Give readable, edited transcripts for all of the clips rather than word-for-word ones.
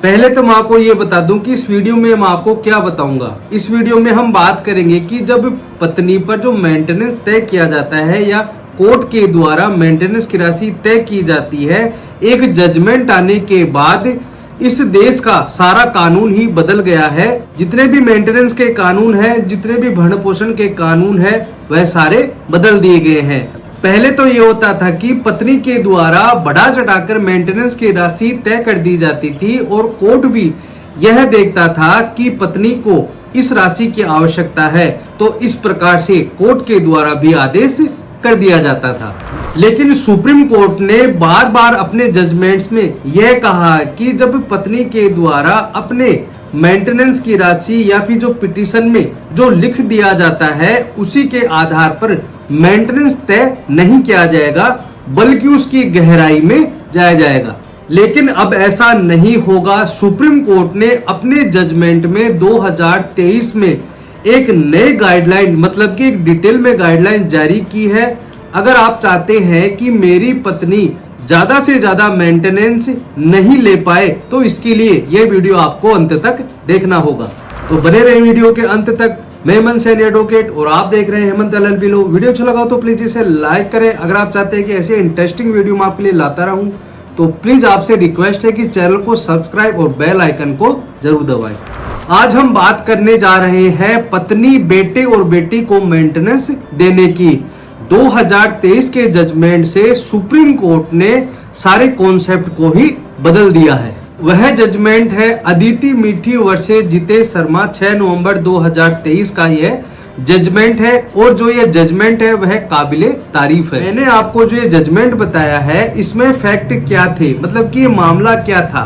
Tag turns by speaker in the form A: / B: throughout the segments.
A: पहले तो मैं आपको ये बता दूं कि इस वीडियो में मैं आपको क्या बताऊंगा। इस वीडियो में हम बात करेंगे कि जब पत्नी पर जो मेंटेनेंस तय किया जाता है या कोर्ट के द्वारा मेंटेनेंस की राशि तय की जाती है, एक जजमेंट आने के बाद इस देश का सारा कानून ही बदल गया है। जितने भी मेंटेनेंस के कानून है, जितने भी भरण पोषण के कानून है, वह सारे बदल दिए गए हैं। पहले तो ये होता था कि पत्नी के द्वारा बढ़ा चढ़ाकर मेंटेनेंस की राशि तय कर दी जाती थी और कोर्ट भी यह देखता था कि पत्नी को इस राशि की आवश्यकता है, तो इस प्रकार से कोर्ट के द्वारा भी आदेश कर दिया जाता था। लेकिन सुप्रीम कोर्ट ने बार बार अपने जजमेंट्स में यह कहा कि जब पत्नी के द्वारा अपने मेंटेनेंस की राशि या फिर जो पिटीशन में जो लिख दिया जाता है उसी के आधार पर मेंटेनेंस तय नहीं किया जाएगा, बल्कि उसकी गहराई में जाया जाएगा। लेकिन अब ऐसा नहीं होगा। सुप्रीम कोर्ट ने अपने जजमेंट में 2023 में एक नए गाइडलाइन, मतलब कि एक डिटेल में गाइडलाइन जारी की है। अगर आप चाहते हैं कि मेरी पत्नी ज्यादा से ज्यादा मेंटेनेंस नहीं ले पाए, तो इसके लिए यह वीडियो आपको अंत तक देखना होगा। तो बने रहे वीडियो के अंत तक। मैं हेमंत सैनी एडवोकेट और आप देख रहे हैं हेमंत LLB लॉ। वीडियो अच्छा लगा तो प्लीज इसे लाइक करें। अगर आप चाहते हैं कि ऐसे इंटरेस्टिंग वीडियो मैं आपके लिए लाता रहूं, तो प्लीज आपसे रिक्वेस्ट है कि चैनल को सब्सक्राइब और बेल आइकन को जरूर दबाएं। आज हम बात करने जा रहे हैं पत्नी, बेटे और बेटी को मेंटेनेंस देने की। 2023 के जजमेंट से सुप्रीम कोर्ट ने सारे कॉन्सेप्ट को ही बदल दिया है। वह जजमेंट है अदिति मीठी वर्सेस जितेश शर्मा, 6 नवंबर 2023 का यह जजमेंट है। और जो ये जजमेंट है वह काबिले तारीफ है। मैंने आपको जो ये जजमेंट बताया है, इसमें फैक्ट क्या थे, मतलब कि ये मामला क्या था।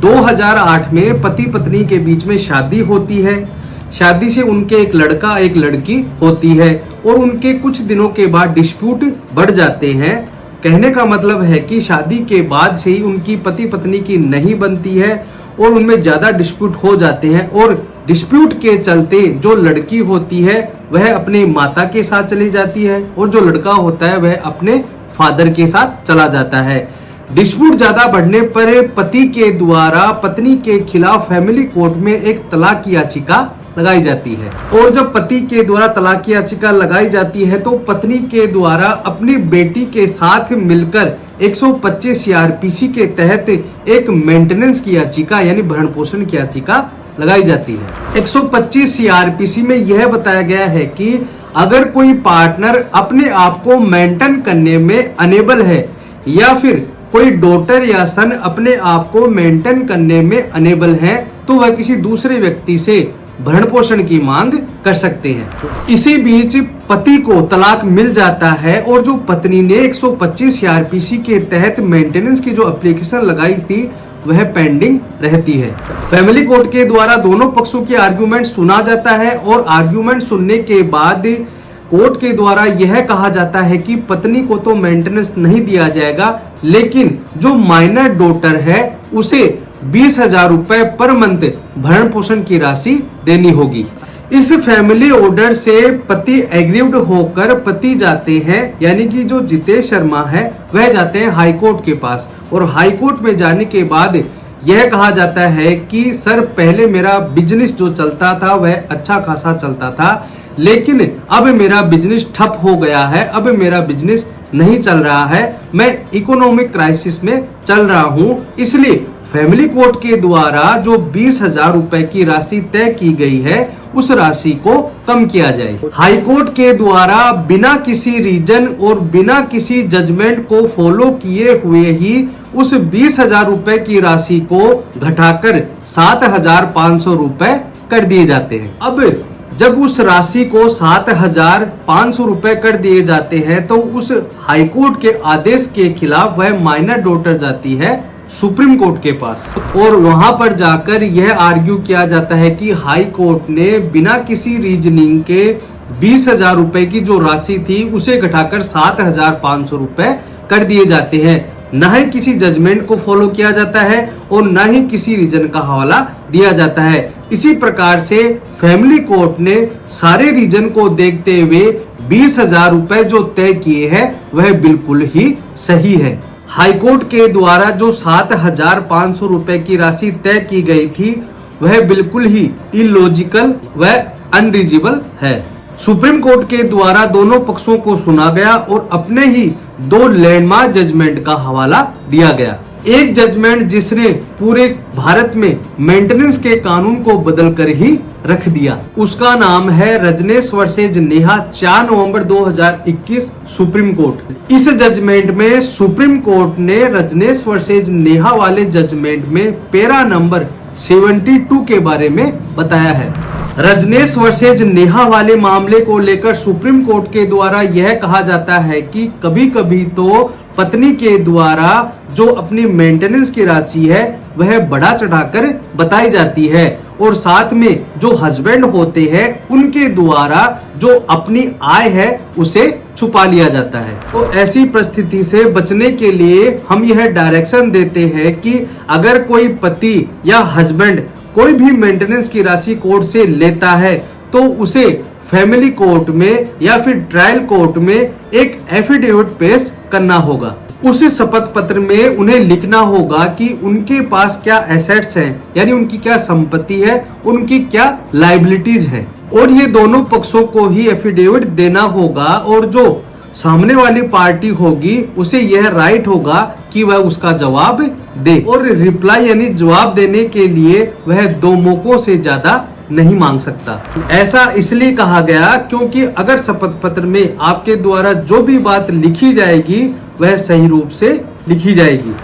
A: 2008 में पति पत्नी के बीच में शादी होती है। शादी से उनके एक लड़का एक लड़की होती है और उनके कुछ दिनों के बाद डिस्प्यूट बढ़ जाते हैं। कहने का मतलब है कि शादी के बाद से ही उनकी पति पत्नी की नहीं बनती है और उनमें ज्यादा डिस्प्यूट हो जाते हैं। और डिस्प्यूट के चलते जो लड़की होती है वह अपने माता के साथ चली जाती है और जो लड़का होता है वह अपने फादर के साथ चला जाता है। डिस्प्यूट ज्यादा बढ़ने पर पति के द्वारा पत्नी के खिलाफ फैमिली कोर्ट में एक तलाक की याचिका लगाई जाती है। और जब पति के द्वारा तलाक की याचिका लगाई जाती है, तो पत्नी के द्वारा अपनी बेटी के साथ मिलकर 125 CRPC के तहत एक मेंटेनेंस की याचिका यानी भरण पोषण की याचिका लगाई जाती है। 125 CRPC में यह बताया गया है कि अगर कोई पार्टनर अपने आप को मेंटेन करने में अनेबल है या फिर कोई डॉटर या सन अपने आप को मेंटेन करने में अनेबल है, तो वह किसी दूसरे व्यक्ति से भरण पोषण की मांग कर सकते हैं। इसी बीच पति को तलाक मिल जाता है और जो पत्नी ने 125 CRPC के तहत मेंटेनेंस की जो एप्लीकेशन लगाई थी वह पेंडिंग रहती है। फैमिली कोर्ट के द्वारा दोनों पक्षों के आर्गुमेंट सुना जाता है और आर्गुमेंट सुनने के बाद कोर्ट के द्वारा यह कहा जाता है कि पत्नी को तो मेंटेनेंस नहीं दिया जाएगा, लेकिन जो माइनर डॉटर है उसे 20,000 रुपए पर मंथ भरण पोषण की राशि देनी होगी। इस फैमिली ऑर्डर से पति एग्रीव्ड होकर पति जाते हैं, यानी कि जो जितेश शर्मा है वह जाते हैं हाई कोर्ट के पास। और हाई कोर्ट में जाने के बाद यह कहा जाता है कि सर, पहले मेरा बिजनेस जो चलता था वह अच्छा खासा चलता था, लेकिन अब मेरा बिजनेस ठप हो गया है, अब मेरा बिजनेस नहीं चल रहा है, मैं इकोनॉमिक क्राइसिस में चल रहा हूं, इसलिए फैमिली कोर्ट के द्वारा जो 20,000 रुपए की राशि तय की गई है उस राशि को कम किया जाए। हाई कोर्ट के द्वारा बिना किसी रीजन और बिना किसी जजमेंट को फॉलो किए हुए ही उस 20,000 रुपए की राशि को घटाकर 7,500 रुपए कर दिए जाते हैं। अब जब उस राशि को 7,500 रुपए कर दिए जाते हैं, तो उस हाई कोर्ट के आदेश के खिलाफ वह माइनर डॉटर जाती है सुप्रीम कोर्ट के पास और वहां पर जाकर यह आर्ग्यू किया जाता है कि हाई कोर्ट ने बिना किसी रीजनिंग के 20,000 रुपए की जो राशि थी उसे घटाकर 7,500 रुपए कर दिए जाते हैं। न ही किसी जजमेंट को फॉलो किया जाता है और न ही किसी रीजन का हवाला दिया जाता है। इसी प्रकार से फैमिली कोर्ट ने सारे रीजन को देखते हुए 20,000 रुपए जो तय किए हैं वह बिल्कुल ही सही है। हाईकोर्ट के द्वारा जो 7,500 रुपए की राशि तय की गई थी वह बिल्कुल ही इलॉजिकल व अनरीजनेबल है। सुप्रीम कोर्ट के द्वारा दोनों पक्षों को सुना गया और अपने ही 2 लैंडमार्क जजमेंट का हवाला दिया गया। एक जजमेंट जिसने पूरे भारत में मेंटेनेंस के कानून को बदलकर ही रख दिया, उसका नाम है रजनेश वर्सेज नेहा, 4 नवंबर 2021 सुप्रीम कोर्ट। इस जजमेंट में सुप्रीम कोर्ट ने रजनेश वर्सेज नेहा वाले जजमेंट में पैरा नंबर 72 के बारे में बताया है। रजनेश वर्सेज नेहा वाले मामले को लेकर सुप्रीम कोर्ट के द्वारा यह कहा जाता है कि कभी कभी तो पत्नी के द्वारा जो अपनी मेंटेनेंस की राशि है वह बढ़ा चढ़ाकर बताई जाती है और साथ में जो हस्बैंड होते हैं उनके द्वारा जो अपनी आय है उसे छुपा लिया जाता है। तो ऐसी परिस्थिति से बचने के लिए हम यह डायरेक्शन देते हैं कि अगर कोई पति या हस्बैंड कोई भी मेंटेनेंस की राशि कोर्ट से लेता है तो उसे फैमिली कोर्ट में या फिर ट्रायल कोर्ट में एक एफिडेविट पेश करना होगा। उस शपथ पत्र में उन्हें लिखना होगा कि उनके पास क्या एसेट्स हैं, यानी उनकी क्या संपत्ति है, उनकी क्या लायबिलिटीज है, और ये दोनों पक्षों को ही एफिडेविट देना होगा और जो सामने वाली पार्टी होगी उसे यह राइट होगा कि वह उसका जवाब दे और रिप्लाई यानी जवाब देने के लिए वह 2 मौकों से ज्यादा नहीं मांग सकता। ऐसा इसलिए कहा गया क्योंकि अगर शपथ पत्र में आपके द्वारा जो भी बात लिखी जाएगी वह सही रूप से लिखी जाएगी।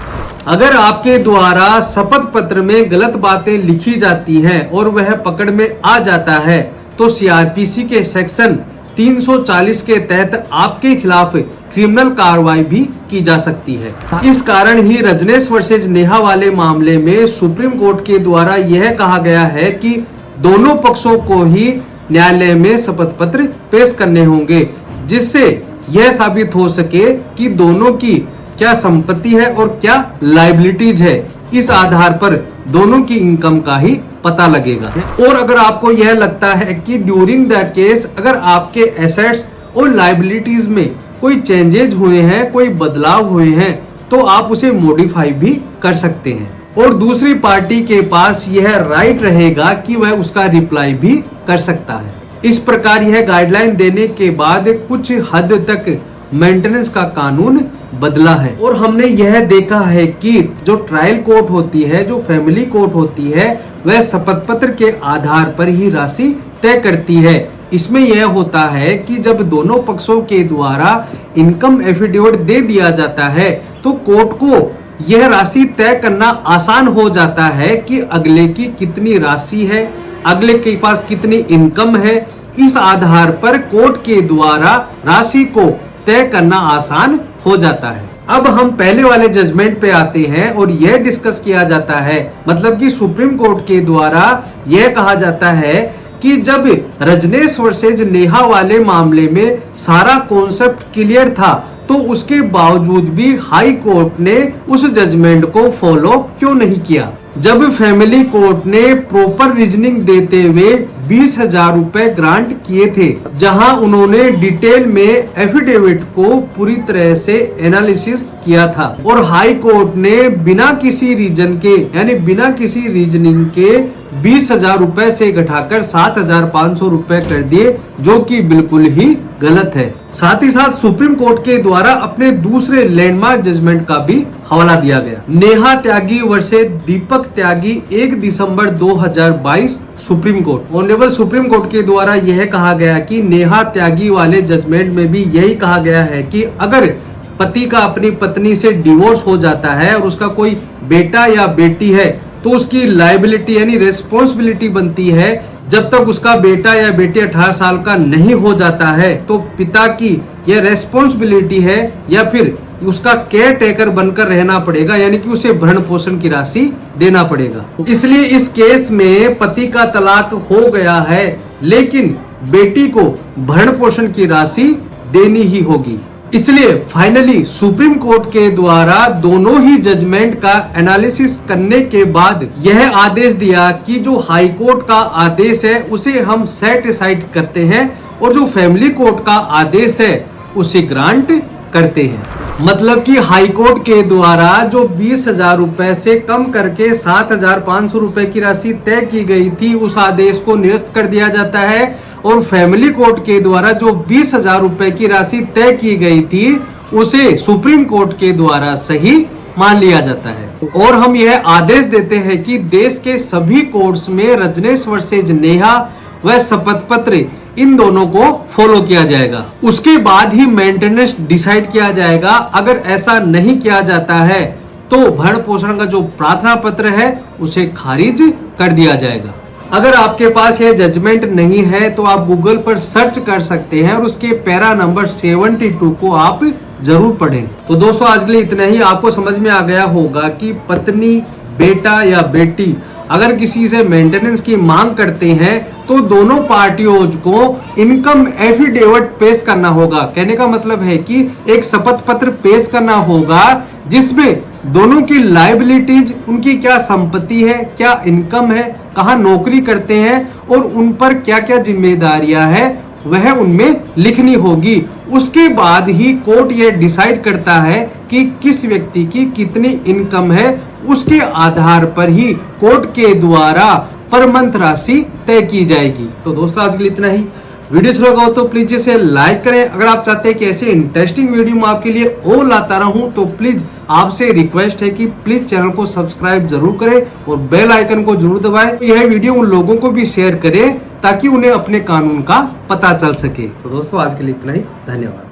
A: अगर आपके द्वारा शपथ पत्र में गलत बातें लिखी जाती हैं और वह पकड़ में आ जाता है तो सीआरपीसी के सेक्शन 340 के तहत आपके खिलाफ क्रिमिनल कार्रवाई भी की जा सकती है। इस कारण ही रजनेश वर्सेज नेहा वाले मामले में सुप्रीम कोर्ट के द्वारा यह कहा गया है कि दोनों पक्षों को ही न्यायालय में शपथ पत्र पेश करने होंगे जिससे यह साबित हो सके कि दोनों की क्या संपत्ति है और क्या लायबिलिटीज है। इस आधार पर दोनों की इनकम का ही पता लगेगा। और अगर आपको यह लगता है कि ड्यूरिंग द केस अगर आपके एसेट्स और लायबिलिटीज में कोई चेंजेज हुए हैं, कोई बदलाव हुए हैं, तो आप उसे मॉडिफाई भी कर सकते हैं और दूसरी पार्टी के पास यह राइट रहेगा कि वह उसका रिप्लाई भी कर सकता है। इस प्रकार यह गाइडलाइन देने के बाद कुछ हद तक मेंटेनेंस का कानून बदला है और हमने यह देखा है कि जो ट्रायल कोर्ट होती है, जो फैमिली कोर्ट होती है, वह शपथ पत्र के आधार पर ही राशि तय करती है। इसमें यह होता है कि जब दोनों पक्षों के द्वारा इनकम एफिडेविट दे दिया जाता है तो कोर्ट को यह राशि तय करना आसान हो जाता है कि अगले की कितनी राशि है, अगले के पास कितनी इनकम है। इस आधार पर कोर्ट के द्वारा राशि को तय करना आसान हो जाता है। अब हम पहले वाले जजमेंट पे आते हैं और यह डिस्कस किया जाता है, मतलब कि सुप्रीम कोर्ट के द्वारा यह कहा जाता है कि जब रजनेश वर्सेज नेहा वाले मामले में सारा कॉन्सेप्ट क्लियर था तो उसके बावजूद भी हाई कोर्ट ने उस जजमेंट को फॉलो क्यों नहीं किया। जब फैमिली कोर्ट ने प्रॉपर रीजनिंग देते हुए 20,000 रुपए ग्रांट किए थे, जहां उन्होंने डिटेल में एफिडेविट को पूरी तरह से एनालिसिस किया था और हाई कोर्ट ने बिना किसी रीजन के यानी बिना किसी रीजनिंग के 20,000 रुपए से घटाकर 7,500 रुपए कर दिए, जो कि बिल्कुल ही गलत है। साथ ही साथ सुप्रीम कोर्ट के द्वारा अपने दूसरे लैंडमार्क जजमेंट का भी हवाला दिया गया। नेहा त्यागी वर्सेस दीपक त्यागी 1 दिसंबर 2022 supreme court. Honourable supreme court के द्वारा यह कहा गया कि नेहा त्यागी वाले जजमेंट में भी यही कहा गया है कि अगर पति का अपनी पत्नी से डिवोर्स हो जाता है और उसका कोई बेटा या बेटी है तो उसकी लायबिलिटी यानी रेस्पॉन्सिबिलिटी बनती है जब तक उसका बेटा या बेटी 18 साल का नहीं हो जाता है, तो पिता की यह रेस्पॉन्सिबिलिटी है या फिर उसका केयर टेकर बनकर रहना पड़ेगा, यानी कि उसे भरण पोषण की राशि देना पड़ेगा। इसलिए इस केस में पति का तलाक हो गया है लेकिन बेटी को भरण पोषण की राशि देनी ही होगी। इसलिए फाइनली सुप्रीम कोर्ट के द्वारा दोनों ही जजमेंट का एनालिसिस करने के बाद यह आदेश दिया कि जो हाई कोर्ट का आदेश है उसे हम सेट असाइड करते हैं और जो फैमिली कोर्ट का आदेश है उसे ग्रांट करते हैं। मतलब कि हाई कोर्ट के द्वारा जो 20,000 रुपए से कम करके 7,500 रुपए की राशि तय की गई थी, उस आदेश को निरस्त कर दिया जाता है और फैमिली कोर्ट के द्वारा जो 20,000 रुपए की राशि तय की गई थी, उसे सुप्रीम कोर्ट के द्वारा सही मान लिया जाता है। और हम यह आदेश देते हैं कि देश के सभी कोर्ट्स में रजनेश वर्सेज नेहा व शपथ पत्र इन दोनों को फॉलो किया जाएगा। उसके बाद ही मेंटेनेंस डिसाइड किया जाएगा। अगर ऐसा नहीं किया जाता है तो भरण पोषण का जो प्रार्थना पत्र है उसे खारिज कर दिया जाएगा। अगर आपके पास यह जजमेंट नहीं है तो आप गूगल पर सर्च कर सकते हैं और उसके पैरा नंबर 72 को आप जरूर पढ़ें। तो दोस्तों आज के लिए इतना ही। आपको समझ में आ गया होगा कि पत्नी, बेटा या बेटी अगर किसी से मेंटेनेंस की मांग करते हैं तो दोनों पार्टियों को इनकम एफिडेविट पेश करना होगा। कहने का मतलब है कि एक शपथ पत्र पेश करना होगा जिसमें दोनों की लायबिलिटीज, उनकी क्या संपत्ति है, क्या इनकम है, कहाँ नौकरी करते हैं और उन पर क्या क्या जिम्मेदारियां है वह उनमें लिखनी होगी। उसके बाद ही कोर्ट यह डिसाइड करता है कि किस व्यक्ति की कितनी इनकम है। उसके आधार पर ही कोर्ट के द्वारा पर मंथ राशि तय की जाएगी। तो दोस्तों आज के लिए इतना ही। वीडियो अच्छा लगा हो तो प्लीज इसे लाइक करें। अगर आप चाहते हैं कि ऐसे इंटरेस्टिंग वीडियो मैं आपके लिए और लाता रहूं तो प्लीज आपसे रिक्वेस्ट है कि प्लीज चैनल को सब्सक्राइब जरूर करें और बेल आइकन को जरूर दबाएं। यह वीडियो उन लोगों को भी शेयर करें ताकि उन्हें अपने कानून का पता चल सके। तो दोस्तों आज के लिए इतना ही। धन्यवाद।